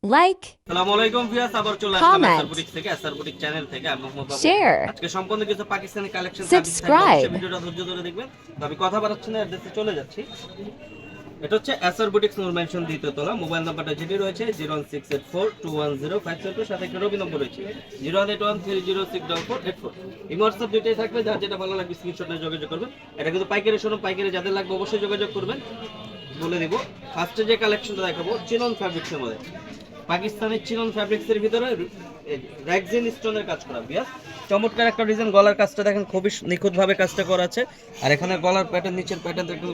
like, আসসালামু আলাইকুম viewers, আবার চলে আসলাম comment, এসআর বুটিক থেকে। এসআর বুটিক চ্যানেল থেকে আমি মোহাম্মদ বাবু। share, আজকে সম্পূর্ণ কিছু পাকিস্তানি কালেকশন সার্ভিস থাকবে, subscribe. অবশ্যই ভিডিওটা ধৈর্য ধরে দেখবেন। তো আমি কথা বাড়াচ্ছি না, অ্যাড্রেসে চলে যাচ্ছি। এটা হচ্ছে এসআর বুটিক নূর মেনশন দ্বিতীয় তলা। মোবাইল নাম্বারটা যেটি রয়েছে 01684210572, সাথে একটা রবি নম্বর রয়েছে 08113064484। এই হোয়াটসঅ্যাপ দুইটাই থাকবে, যার যেটা ভালো লাগবে স্ক্রিনশটে যোগাযোগ করবেন। এটা কিন্তু পাইকারি শোরুম, পাইকারি যাদের লাগবে অবশ্যই যোগাযোগ করবেন। বলে দিব ফার্স্টে যে কালেকশনটা দেখাবো চিনন ফ্যাব্রিক্সের মধ্যে, পাকিস্তানি চিনন ফ্যাব্রিক্সের ভিতরে র্যাগজিন স্টোনের কাজ করা বিয়াস। চমৎকার একটা ডিজাইন, গলার কাজটা দেখেন খুবই নিখুঁতভাবে কাজটা করা আছে। আর এখানে গলার প্যাটার্ন, নিচের প্যাটার্ন একটু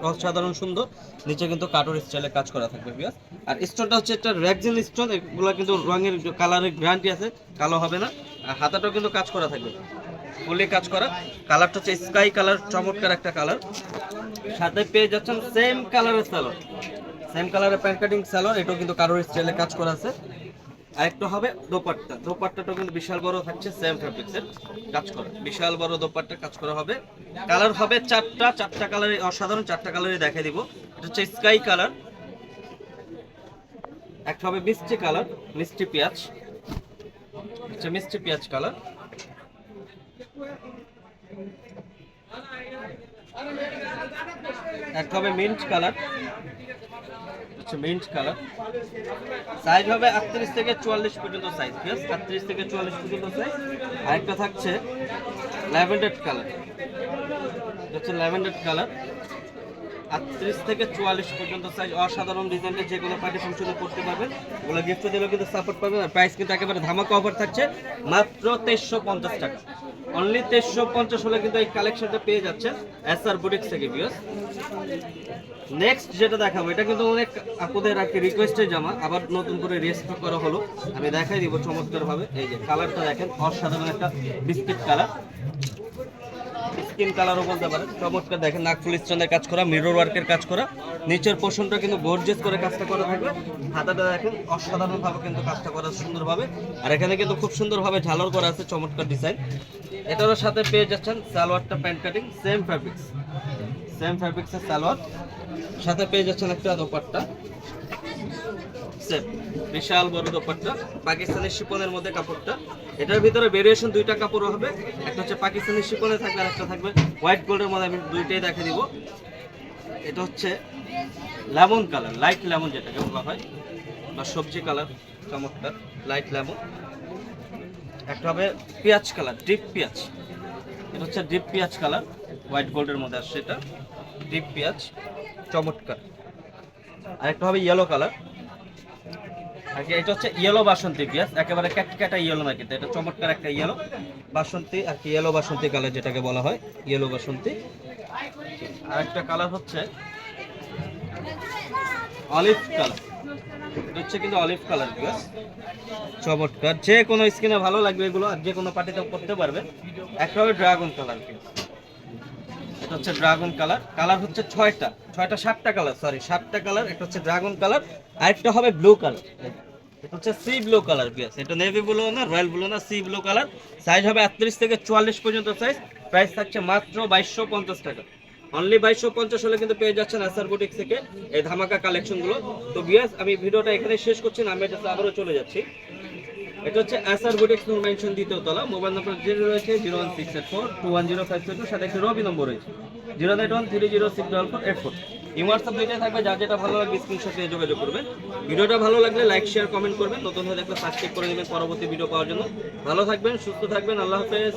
অসাধারণ সুন্দর, নিচে কিন্তু কাটর স্টাইলে কাজ করা থাকবে বিয়াস। আর স্টোনটা হচ্ছে একটা র্যাগজিন স্টোন, এগুলো কিন্তু রঙের কালারের গ্যারান্টি আছে, কালো হবে না। আর হাতাটাও কিন্তু কাজ করা থাকবে, ফুলি কাজ করা। কালারটা হচ্ছে স্কাই কালার, চমৎকার একটা কালার। সাথে পেয়ে যাচ্ছেন সেম কালারের সালোয়ার, সেম কালারের প্যান্ট কাটিং সালোয়ার, এটাও কিন্তু কারোর স্টাইলে কাজ করা আছে। আরেকটা হবে দোপাট্টা, দোপাট্টাটাও কিন্তু বিশাল বড় থাকছে, সেম ফ্যাব্রিক্সের কাজ করা, বিশাল বড় দোপাট্টা কাজ করা হবে। কালার হবে চারটা কালারে, অসাধারণ চারটা কালারে দেখাই দিব। এটা হচ্ছে স্কাই কালার, একটা হবে মিষ্টি কালার, মিষ্টি পেঁয়াজ, হচ্ছে মিষ্টি পেঁয়াজ কালার, একটা হবে মিন্ট কালার, হচ্ছে মিন্ট কালার। সাইজ হবে 38 থেকে 44 পর্যন্ত সাইজ, ঠিক আছে, 38 থেকে 44 পর্যন্ত সাইজ। আরেকটা থাকছে ল্যাভেন্ডার কালার, এটা হচ্ছে ল্যাভেন্ডার কালার, 38 থেকে 44 পর্যন্ত সাইজ। অসাধারণ ডিজাইনটা, যে কোনো পার্টি ফাংশনে করতে পারবেন, ওগুলো গিফট দিলেও কিন্তু সাপোর্ট পাবেন। আর প্রাইস কিন্তু একেবারে ধামাকা অফার থাকছে, মাত্র 2350 টাকা, অনলি 2350 হলে কিন্তু এই কালেকশনটা পেয়ে যাচ্ছেন এসআর বুটিক্স থেকে ভিউয়ার্স। নেক্সট যেটা দেখাবো, এটা কিন্তু অনেক আপুদের আর কি রিকোয়েস্টের জামা, আবার নতুন করে রিস্টক করা হলো, আমি দেখাই দিব চমৎকার ভাবে। এই যে কালারটা দেখেন, অসাধারণ একটা বিস্কিট কালার, স্কিন কালারও বলতে পারেন। চমৎকার দেখেন, নাকফুল স্টোনের কাজ করা, মিরর ওয়ার্কের কাজ করা, নিচের পোর্শনটা কিন্তু গর্জিয়াস করে কাজটা করা থাকবে। হাতাটা দেখেন অসাধারণ ভাবে কিন্তু কাজটা করা সুন্দরভাবে। আর এখানে কিন্তু খুব সুন্দরভাবে ঝালর করা আছে, চমৎকার ডিজাইন। এটারও সাথে পেয়ে যাচ্ছেন সালোয়ারটা pant cutting, same fabrics, same ফ্যাব্রিক্সের সালোয়ার। সাথে পেয়ে যাচ্ছেন একটা দোপাট্টা, সেম বিশাল বড় দোপাট্টা, পাকিস্তানি শিপনের মধ্যে কাপড়টা। এটার ভিতরে ভেরিয়েশন দুইটা কাপড় হবে, একটা হচ্ছে পাকিস্তানি শিপনে থাকবে, আর একটা থাকবে হোয়াইট গোল্ডের মধ্যে। আমি দুইটাই দেখে দিব। এটা হচ্ছে লেমন কালার, লাইট লেমন যেটাকে বলা হয়, বা সবজি কালার, চমৎকার লাইট লেমন। একটা হবে পেঁয়াজ কালার, ডিপ পেঁয়াজ, এটা হচ্ছে ডিপ পেঁয়াজ কালার, হোয়াইট গোল্ডের মধ্যে আসছে, এটা ডিপ পেঁয়াজ, চমৎকার। আরেকটা হবে ইয়েলো কালার, আর কি এটা হচ্ছে ইয়েলো বাসন্তী পেঁয়াজ, একেবারে ক্যাটক্যাটা ইয়েলো না, কিন্তু এটা চমৎকার একটা ইয়েলো বাসন্তী, আর কি ইয়েলো বাসন্তী কালার যেটাকে বলা হয়, ইয়েলো বাসন্তী। আরেকটা কালার হচ্ছে অলিভ কালার, এটা হচ্ছে কিন্তু অলিভ কালার পেঁয়াজ, চমৎকার। যে কোনো স্কিনে ভালো লাগবে এগুলো, আর যে কোনো পার্টিতে করতে পারবে। একটা হবে ড্রাগন কালার পেঁয়াজ, এটা হচ্ছে ড্রাগন কালার, কালার হচ্ছে সাতটা কালার, সরি 7টা কালার। একটা হচ্ছে ড্রাগন কালার, আরেকটা হবে ব্লু কালার, এটা হচ্ছে সি ব্লু কালার পিয়াস, এটা নেভি ব্লু না, রয়্যাল ব্লু না, সি ব্লু কালার। সাইজ হবে 38 থেকে 44 পর্যন্ত সাইজ। প্রাইস থাকছে মাত্র 2250 টাকা, অনলি 2250 হলে কিন্তু পেয়ে যাচ্ছেন এসআর বুটিক থেকে এই ধামাকা কালেকশনগুলো। তো বিয়াস, আমি ভিডিওটা এখানে শেষ করছি না, আমি এটা আবারও চলে যাচ্ছি। এটা হচ্ছে এসআর বুটিক নূর মেনশন দ্বিতীয় তলা। মোবাইল নম্বর যেটা রয়েছে 01684210572, সাথে একটা রবি নম্বর রয়েছে 08130064484। এই হোয়াটসঅ্যাপ দুইটাই থাকবে, যার যেটা ভালো লাগবে স্ক্রিনশট দিয়ে যোগাযোগ করবেন। ভিডিওটা ভালো লাগলে লাইক শেয়ার কমেন্ট করবেন, নতুন হয়ে দেখলে সাবস্ক্রাইব করে নেবেন পরবর্তী ভিডিও পাওয়ার জন্য। ভালো থাকবেন, সুস্থ থাকবেন, আল্লাহ হাফেজ।